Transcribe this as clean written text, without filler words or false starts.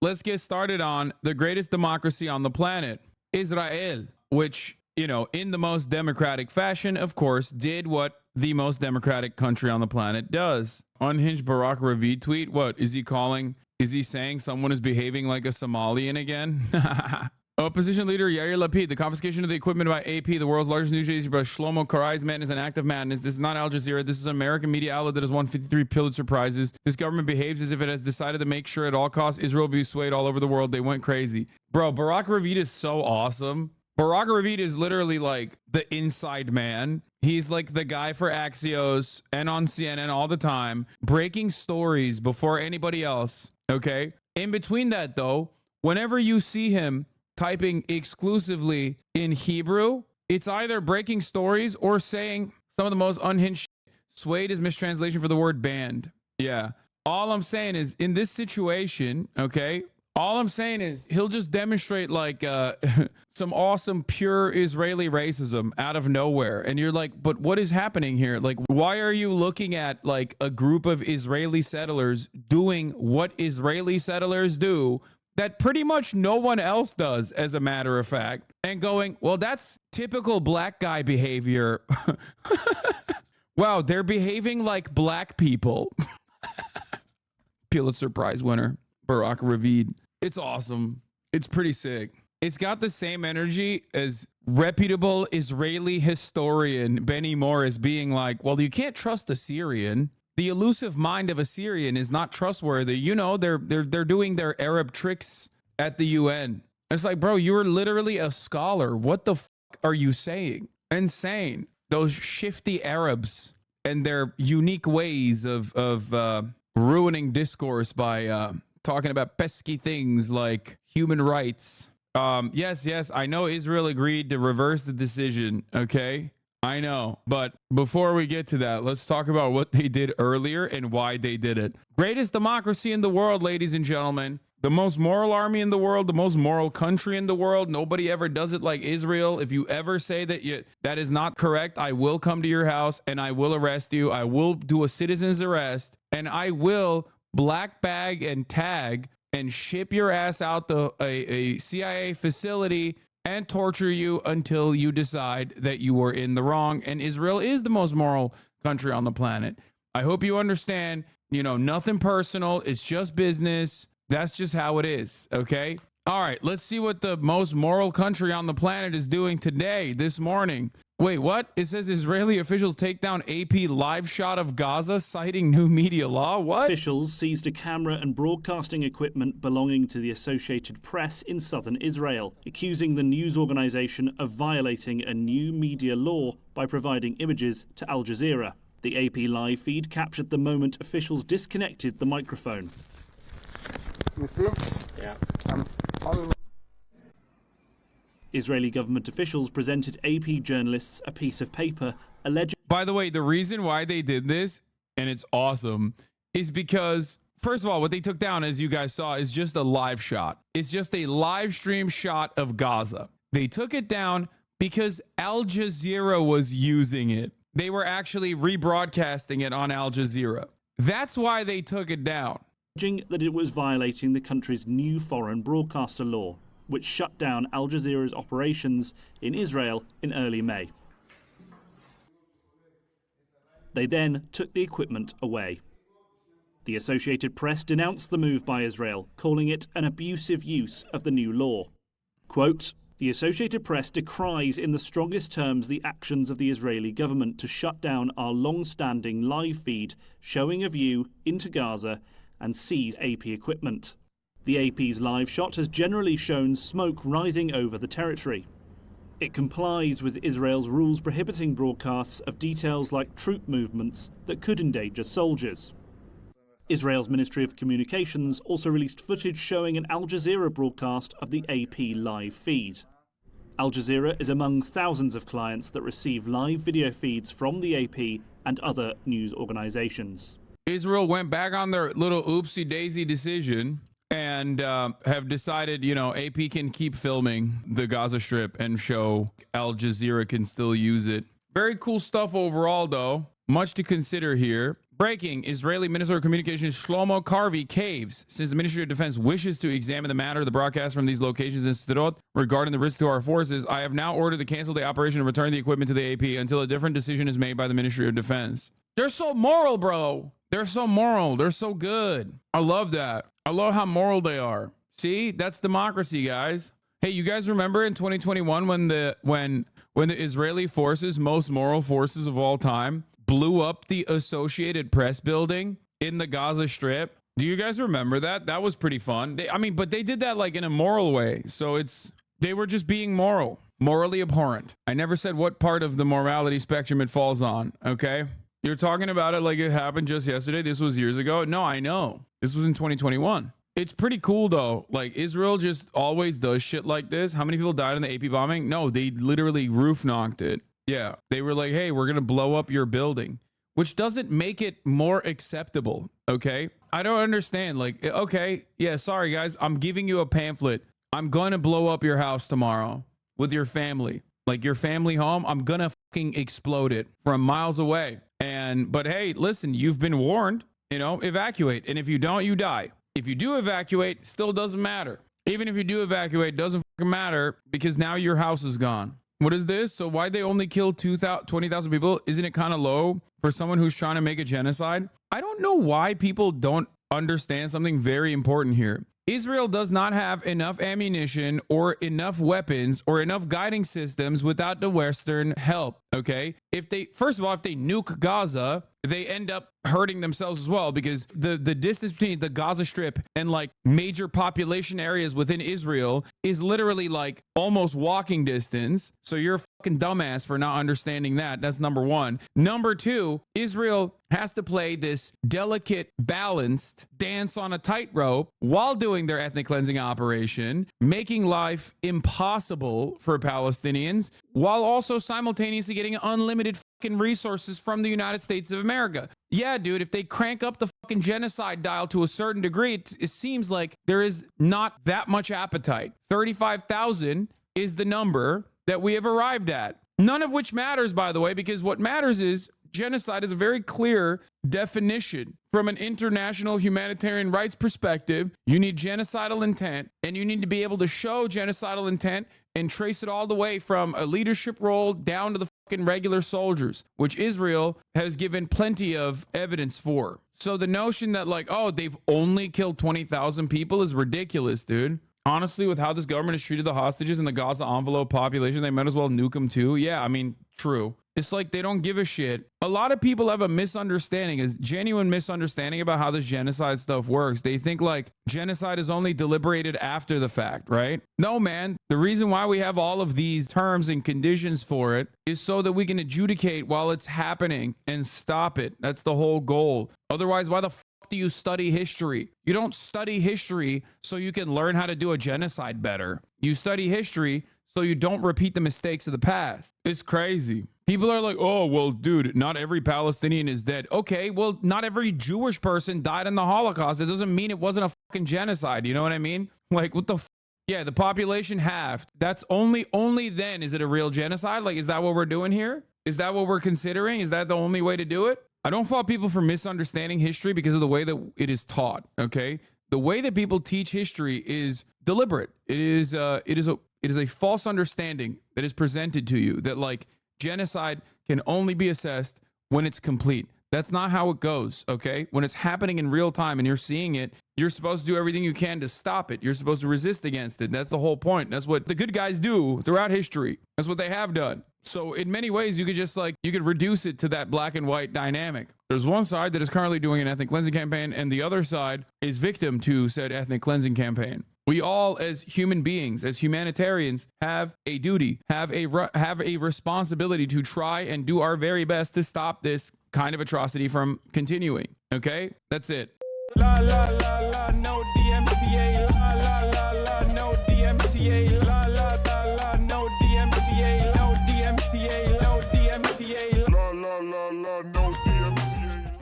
let's get started on the greatest democracy on the planet, Israel, which, you know, in the most democratic fashion, of course, did what the most democratic country on the planet does. Unhinged Barack Ravid tweet. What is he calling? Is he saying someone is behaving like a Somalian again? Opposition leader Yair Lapid. The confiscation of the equipment by AP, the world's largest news agency by Shlomo Karai's man, is an act of madness. This is not Al Jazeera. This is an American media outlet that has won 53 Pulitzer Prizes. This government behaves as if it has decided to make sure at all costs Israel will be swayed all over the world. They went crazy. Bro, Barack Ravid is so awesome. Barack Ravid is literally like the inside man. He's like the guy for Axios and on CNN all the time, breaking stories before anybody else. Okay. In between that, though, whenever you see him typing exclusively in Hebrew, it's either breaking stories or saying some of the most unhinged shit. Swayed is mistranslation for the word banned. Yeah. All I'm saying is in this situation, okay, all I'm saying is he'll just demonstrate like some awesome pure Israeli racism out of nowhere. And you're like, but what is happening here? Like, why are you looking at like a group of Israeli settlers doing what Israeli settlers do that pretty much no one else does, as a matter of fact, and going, well, that's typical black guy behavior. Wow, they're behaving like black people. Pulitzer Prize winner, Barack Ravid. It's awesome. It's pretty sick. It's got the same energy as reputable Israeli historian Benny Morris being like, well, you can't trust a Syrian. The elusive mind of a Syrian is not trustworthy. You know, they're doing their Arab tricks at the UN. It's like, bro, you're literally a scholar. What the are you saying? Insane. Those shifty Arabs and their unique ways of ruining discourse by talking about pesky things like human rights. Yes, I know Israel agreed to reverse the decision, okay? I know, but before we get to that, let's talk about what they did earlier and why they did it. Greatest democracy in the world, ladies and gentlemen. The most moral army in the world, the most moral country in the world. Nobody ever does it like Israel. If you ever say that that is not correct, I will come to your house and I will arrest you. I will do a citizen's arrest and I will black bag and tag and ship your ass out to a CIA facility and torture you until you decide that you were in the wrong. And Israel is the most moral country on the planet. I hope you understand, you know, nothing personal. It's just business. That's just how it is. Okay. All right. Let's see what the most moral country on the planet is doing today, this morning. Wait, what? It says Israeli officials take down AP live shot of Gaza, citing new media law. What? Officials seized a camera and broadcasting equipment belonging to the Associated Press in southern Israel, accusing the news organization of violating a new media law by providing images to Al Jazeera. The AP live feed captured the moment officials disconnected the microphone. You see? Yeah. Israeli government officials presented AP journalists a piece of paper alleging... By the way, the reason why they did this, and it's awesome, is because, first of all, what they took down, as you guys saw, is just a live shot. It's just a live stream shot of Gaza. They took it down because Al Jazeera was using it. They were actually rebroadcasting it on Al Jazeera. That's why they took it down. That it was violating the country's new foreign broadcaster law, which shut down Al Jazeera's operations in Israel in early May. They then took the equipment away. The Associated Press denounced the move by Israel, calling it an abusive use of the new law. Quote, the Associated Press decries in the strongest terms the actions of the Israeli government to shut down our long-standing live feed showing a view into Gaza and seize AP equipment. The AP's live shot has generally shown smoke rising over the territory. It complies with Israel's rules prohibiting broadcasts of details like troop movements that could endanger soldiers. Israel's Ministry of Communications also released footage showing an Al Jazeera broadcast of the AP live feed. Al Jazeera is among thousands of clients that receive live video feeds from the AP and other news organizations. Israel went back on their little oopsie-daisy decision and have decided, you know, AP can keep filming the Gaza Strip and show Al Jazeera can still use it. Very cool stuff overall, though. Much to consider here. Breaking. Israeli Minister of Communications Shlomo Karvi caves since the Ministry of Defense wishes to examine the matter of the broadcast from these locations in Sderot regarding the risk to our forces. I have now ordered to cancel the operation and return the equipment to the AP until a different decision is made by the Ministry of Defense. They're so moral, bro. They're so moral. They're so good. I love that. I love how moral they are. See, that's democracy, guys. Hey, you guys remember in 2021 when the Israeli forces, most moral forces of all time, blew up the Associated Press building in the Gaza Strip? Do you guys remember that? That was pretty fun. But they did that like in a moral way. So they were just being moral, morally abhorrent. I never said what part of the morality spectrum it falls on. Okay. You're talking about it like it happened just yesterday. This was years ago. No, I know. This was in 2021. It's pretty cool though. Like Israel just always does shit like this. How many people died in the AP bombing? No, they literally roof knocked it. Yeah. They were like, hey, we're going to blow up your building, which doesn't make it more acceptable. Okay. I don't understand. Like, okay. Yeah. Sorry guys. I'm giving you a pamphlet. I'm going to blow up your house tomorrow with your family, like your family home. I'm going to fucking explode it from miles away. But hey, listen, you've been warned, evacuate. And if you don't, you die. If you do evacuate, still doesn't matter. Even if you do evacuate, doesn't fucking matter because now your house is gone. What is this? So why'd they only kill 20,000 people? Isn't it kind of low for someone who's trying to make a genocide? I don't know why people don't understand something very important here. Israel does not have enough ammunition or enough weapons or enough guiding systems without the Western help. Okay. First of all, if they nuke Gaza, they end up hurting themselves as well, because the distance between the Gaza Strip and like major population areas within Israel is literally like almost walking distance. So you're a fucking dumbass for not understanding that. That's number one. Number two, Israel has to play this delicate, balanced dance on a tightrope while doing their ethnic cleansing operation, making life impossible for Palestinians, while also simultaneously getting unlimited fucking resources from the United States of America. Yeah, dude, if they crank up the fucking genocide dial to a certain degree, it seems like there is not that much appetite. 35,000 is the number that we have arrived at. None of which matters, by the way, because what matters is genocide is a very clear definition. From an international humanitarian rights perspective, you need genocidal intent, and you need to be able to show genocidal intent and trace it all the way from a leadership role down to the fucking regular soldiers, which Israel has given plenty of evidence for. So the notion that like, oh, they've only killed 20,000 people is ridiculous, dude. Honestly, with how this government has treated the hostages and the Gaza envelope population, they might as well nuke them too. Yeah, I mean, true. It's like they don't give a shit. A lot of people have a misunderstanding, a genuine misunderstanding about how this genocide stuff works. They think like genocide is only deliberated after the fact, right? No, man. The reason why we have all of these terms and conditions for it is so that we can adjudicate while it's happening and stop it. That's the whole goal. Otherwise, why the fuck do you study history? You don't study history so you can learn how to do a genocide better. You study history so you don't repeat the mistakes of the past. It's crazy. People are like, oh, well, dude, not every Palestinian is dead. Okay, well, not every Jewish person died in the Holocaust. It doesn't mean it wasn't a fucking genocide. You know what I mean? Like, what the f? Yeah, the population halved. That's only then is it a real genocide? Like, is that what we're doing here? Is that what we're considering? Is that the only way to do it? I don't fault people for misunderstanding history because of the way that it is taught, okay? The way that people teach history is deliberate. It is a false understanding that is presented to you that like genocide can only be assessed when it's complete. That's not how it goes, okay? When it's happening in real time and you're seeing it, you're supposed to do everything you can to stop it. You're supposed to resist against it. That's the whole point. That's what the good guys do throughout history. That's what they have done. So in many ways, you could reduce it to that black and white dynamic. There's one side that is currently doing an ethnic cleansing campaign, and the other side is victim to said ethnic cleansing campaign. We all, as human beings, as humanitarians, have a duty, have a responsibility to try and do our very best to stop this kind of atrocity from continuing. Okay? That's it. La la la la, no DMCA.